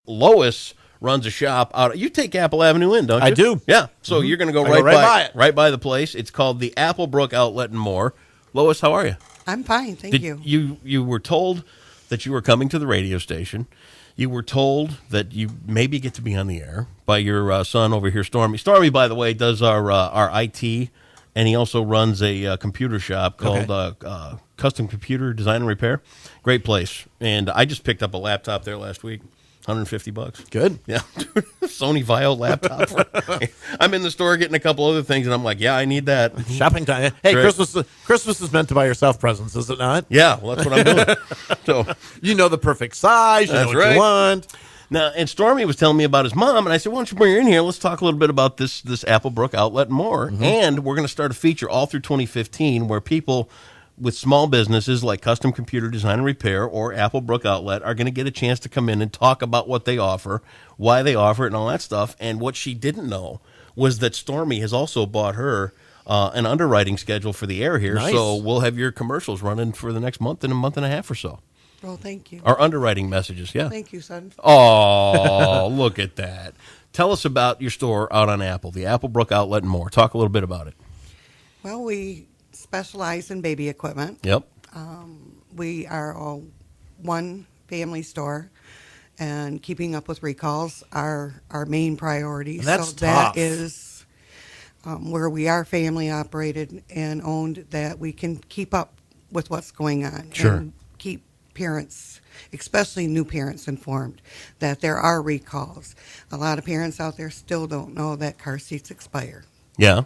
Lois runs a shop out. You take Apple Avenue in, don't you? I do. Yeah. So you're going to go right by the place. It's called the Applebrook Outlet and More. Lois, how are you? I'm fine, thank you. You were told that you were coming to the radio station. You were told that you maybe get to be on the air by your son over here, Stormy. Stormy, by the way, does our IT, and he also runs a computer shop called Custom Computer Design and Repair. Great place. And I just picked up a laptop there last week. $150. Good. Yeah. Sony Vaio laptop. I'm in the store getting a couple other things, and I'm like, yeah, I need that. Shopping time. Hey, Right. Christmas is meant to buy yourself presents, is it not? Yeah, well, that's what I'm doing. So You know the perfect size. You know what you want. Now, and Stormy was telling me about his mom, and I said, why don't you bring her in here? Let's talk a little bit about this Applebrook Outlet and More. And we're going to start a feature all through 2015 where people with small businesses like Custom Computer Design and Repair or Applebrook Outlet are going to get a chance to come in and talk about what they offer, why they offer it, and all that stuff. And what she didn't know was that Stormy has also bought her an underwriting schedule for the air here. Nice. So we'll have your commercials running for the next month and a month and a half or so. Well, thank you. Our underwriting messages, yeah. Thank you, son. Oh, look at that. Tell us about your store out on Apple, the Applebrook Outlet and More. Talk a little bit about it. Well, we specialize in baby equipment. Yep. We are a one family store, and keeping up with recalls are our main priority. And that's so tough. that is where we are family operated and owned, that we can keep up with what's going on. Sure. And keep parents, especially new parents, informed that there are recalls. A lot of parents out there still don't know that car seats expire. Yeah,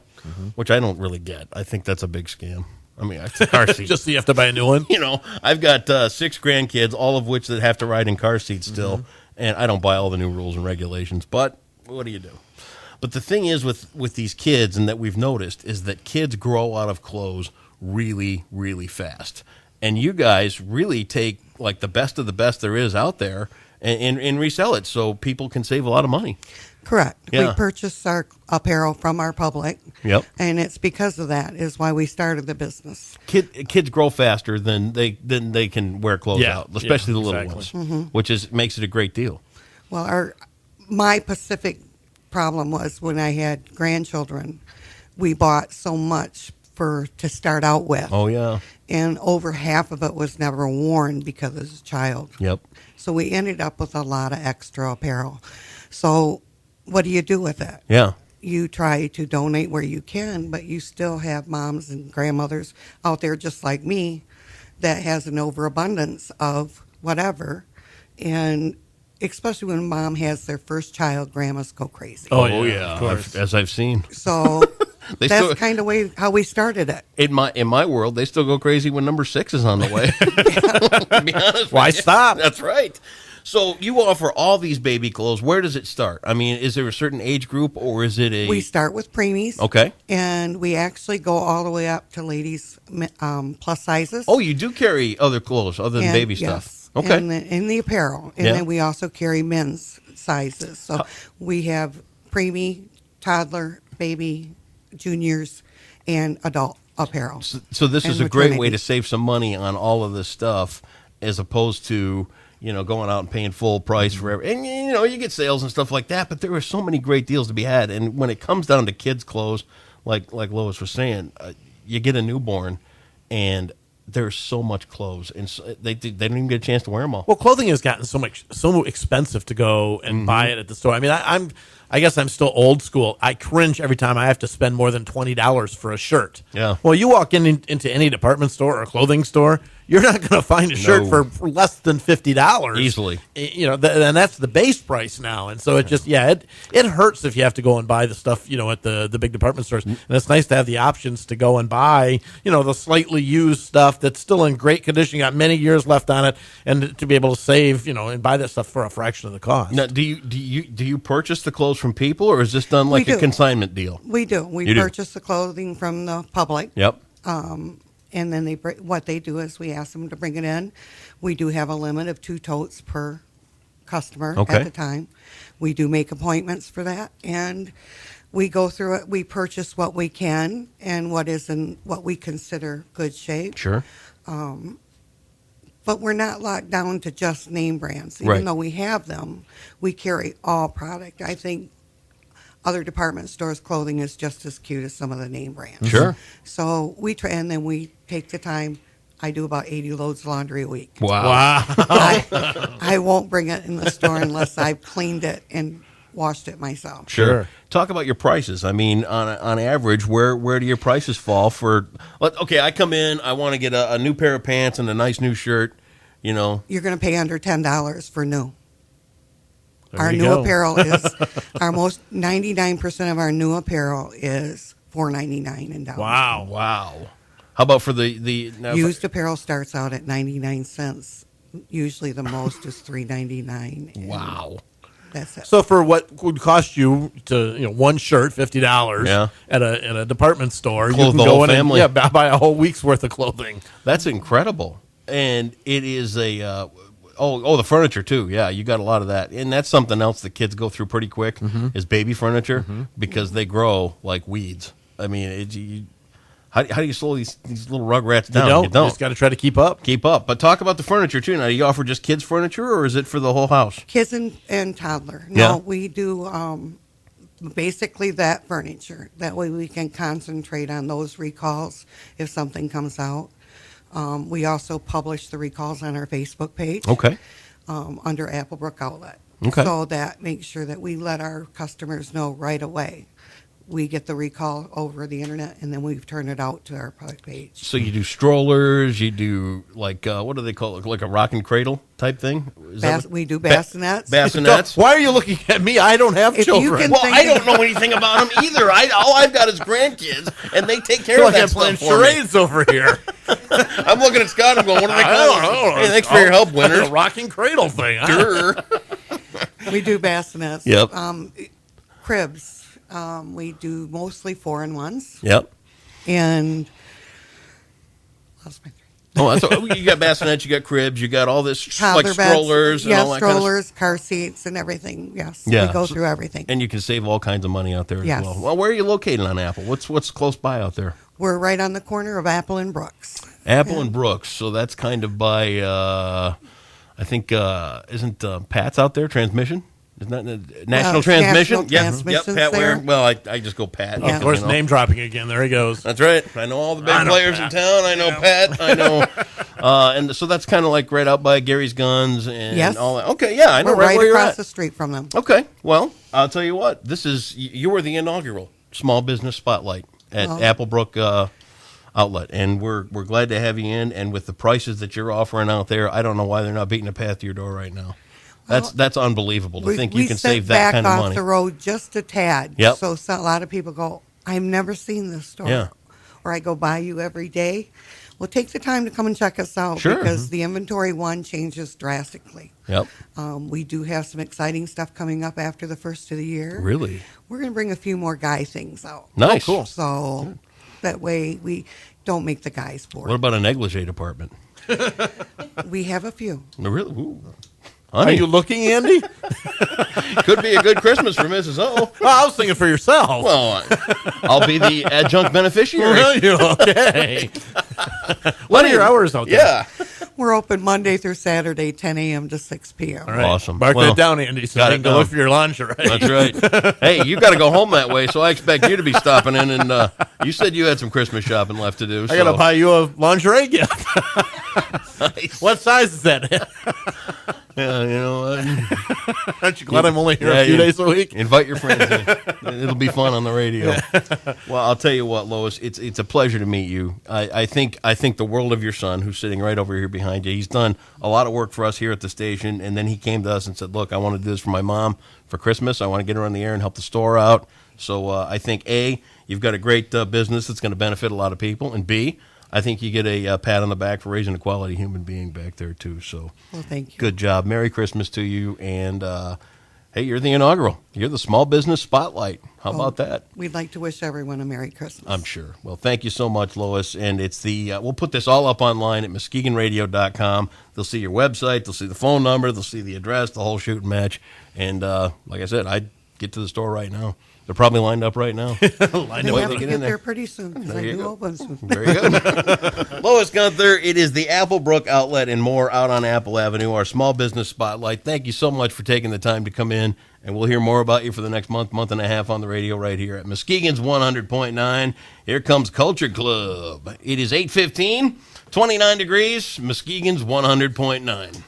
which I don't really get. I think that's a big scam. I mean, it's a car seat. Just so you have to buy a new one. You know, I've got 6 grandkids, all of which that have to ride in car seats still, and I don't buy all the new rules and regulations, but what do you do? But the thing is with these kids, and that we've noticed, is that kids grow out of clothes really, really fast. And you guys really take like the best of the best there is out there and resell it so people can save a lot of money. Correct. Yeah. We purchase our apparel from our public. Yep. And it's because of that is why we started the business. Kids grow faster than they can wear clothes out, especially the little exactly. ones, which makes it a great deal. Well, my specific problem was when I had grandchildren, we bought so much to start out with. Oh, yeah. And over half of it was never worn because as a child. Yep. So we ended up with a lot of extra apparel. So what do you do with it? Yeah. You try to donate where you can, but you still have moms and grandmothers out there just like me that has an overabundance of whatever. And especially when mom has their first child, grandmas go crazy. Oh, yeah. Of course. As I've seen. So that's kind of how we started it. In my world, they still go crazy when number 6 is on the way. To be honest, Why stop? That's right. So you offer all these baby clothes. Where does it start? I mean, is there a certain age group, or is it We start with preemies. Okay. And we actually go all the way up to ladies plus sizes. Oh, you do carry other clothes other than baby stuff. Yes. Okay. And in the apparel. And then we also carry men's sizes. So we have preemie, toddler, baby, juniors, and adult apparel. So this is a great way to save some money on all of this stuff, as opposed to going out and paying full price for every. And you get sales and stuff like that, but there are so many great deals to be had. And when it comes down to kids' clothes, like Lois was saying, you get a newborn, and there's so much clothes, and they don't even get a chance to wear them all. Well, clothing has gotten so expensive to go and buy it at the store. I mean, I guess I'm still old school. I cringe every time I have to spend more than $20 for a shirt. Yeah. Well, you walk into any department store or clothing store, you're not going to find a shirt for less than $50 easily. And that's the base price now. And so it hurts if you have to go and buy the stuff at the big department stores. And it's nice to have the options to go and buy the slightly used stuff that's still in great condition, got many years left on it, and to be able to save and buy that stuff for a fraction of the cost. Now, do you purchase the clothes from people, or is this done like a consignment deal? We do. We purchase the clothing from the public. Yep. And then what they do is we ask them to bring it in. We do have a limit of 2 totes per customer at the time. We do make appointments for that, and we go through it. We purchase what we can and what is in what we consider good shape. Sure. But we're not locked down to just name brands. Even Right. though we have them, we carry all product. I think other department stores' clothing is just as cute as some of the name brands. Sure. So we try, and then we take the time. I do about 80 loads of laundry a week. Wow. I won't bring it in the store unless I've cleaned it and washed it myself. Sure. Talk about your prices. I mean, on average, where do your prices fall for? Okay, I come in. I want to get a new pair of pants and a nice new shirt. You know, You're going to pay under $10 for new. There Our you new go. apparel is our most 99% of our new apparel is $4.99 and down. Wow. wow. How about for the now, Used apparel starts out at 99 cents. Usually the most is $3.99. and Wow. That's it. So for what would cost you to one shirt $50 Yeah. at a department store, Clothe you can the go whole in family. and buy a whole week's worth of clothing. That's incredible. And it is a the furniture too. Yeah, you got a lot of that. And that's something else the kids go through pretty quick is baby furniture because they grow like weeds. I mean, how do you slow these little rugrats down? You just got to try to keep up. Keep up. But talk about the furniture too. Now, do you offer just kids furniture or is it for the whole house? Kids and toddler. Yeah. No, we do basically that furniture. That way we can concentrate on those recalls if something comes out. We also publish the recalls on our Facebook page. Okay. Under Applebrook Outlet. Okay. So that makes sure that we let our customers know right away. We get the recall over the internet, and then we turn it out to our product page. So you do strollers, you do like, what do they call it? Like a rocking cradle type thing? Is that what- We do bassinets. Bassinets? Why are you looking at me? I don't have If you children. can- Well, I don't know anything about them either. All I've got is grandkids, and they take care feel of like that I'm playing stuff for me. charades over here. I'm looking at Scott. I'm going, what do they I call don't know. it? Hey, thanks for your help, winners. A rocking cradle thing. Sure. We do bassinets. Yep. Cribs. We do mostly 4-in-1s. Yep. And lost my Oh, you got bassinets, you got cribs, you got all this toddler like beds. strollers and Yes, all that kind of strollers, car seats, and everything. Yes. Yeah. We go through everything. And you can save all kinds of money out there Yes. as well. Well, where are you located on Apple? What's close by out there? We're right on the corner of Apple and Brooks. Apple and Brooks. So that's kind of by, I think, isn't Pat's out there? Transmission? Isn't that National Transmission? National Yep, Transmission's Pat there. Ware. Well, I just go Pat. Yeah. Of course, you know. name dropping again. There he goes. That's right. I know all the big I know players Pat. in town. I know Pat. I know. And so that's kind of like right out by Gary's Guns and Yes. all that. Okay, yeah, I know We're right right where you're across at. the street from them. Okay, well, I'll tell you what. You were the inaugural Small Business Spotlight at Applebrook Outlet, and we're glad to have you in. And with the prices that you're offering out there, I don't know why they're not beating a path to your door right now. That's unbelievable to think you can save that kind of back money. off the road just a tad. Yep. So a lot of people go, I've never seen this store. Yeah. Or I go by you every day. Well, take the time to come and check us out Sure. because the inventory changes drastically. Yep. We do have some exciting stuff coming up after the first of the year. Really We're going to bring a few more guy things out. nice. cool. So that way we don't make the guys bored. What about a negligee department? We have a few. Really? Ooh. Are Honey, you looking, Andy? could be a good Christmas for Mrs. O. Oh, I was thinking for yourself. Well, I'll be the adjunct beneficiary. Really? Okay. What are your hours out there? Yeah. We're open Monday through Saturday, 10 a.m. to 6 p.m. All right. Awesome. Mark Well, that down, Andy, so got you it can go down. look for your lingerie. That's right. Hey, you got to go home that way, so I expect you to be stopping in. And you said you had some Christmas shopping left to do. I got to buy you a lingerie gift. Nice. What size is that? Yeah, you know, Aren't you glad I'm only here a few days a week? Invite your friends in. It'll be fun on the radio. Well, I'll tell you what, Lois, it's a pleasure to meet you. I think the world of your son, who's sitting right over here behind you. He's done a lot of work for us here at the station, and then he came to us and said, look, I want to do this for my mom for Christmas. I want to get her on the air and help the store out. So I think, A, you've got a great business that's going to benefit a lot of people, and B, I think you get a pat on the back for raising a quality human being back there, too. So Well, thank you. good job. Merry Christmas to you. And, hey, you're the inaugural. You're the Small Business Spotlight. How about that? We'd like to wish everyone a Merry Christmas. I'm sure. Well, thank you so much, Lois. And it's we'll put this all up online at muskegonradio.com. They'll see your website. They'll see the phone number. They'll see the address, the whole shooting match. And like I said, get to the store right now. They're probably lined up right now. They Wait have to to get get in there. there pretty soon because There I you do go. open soon. Very good. Lois Gunther, it is the Applebrook Outlet and more out on Apple Avenue, our small business spotlight. Thank you so much for taking the time to come in, and we'll hear more about you for the next month and a half on the radio right here at Muskegon's 100.9. Here comes Culture Club. It is 8:15, 29 degrees, Muskegon's 100.9.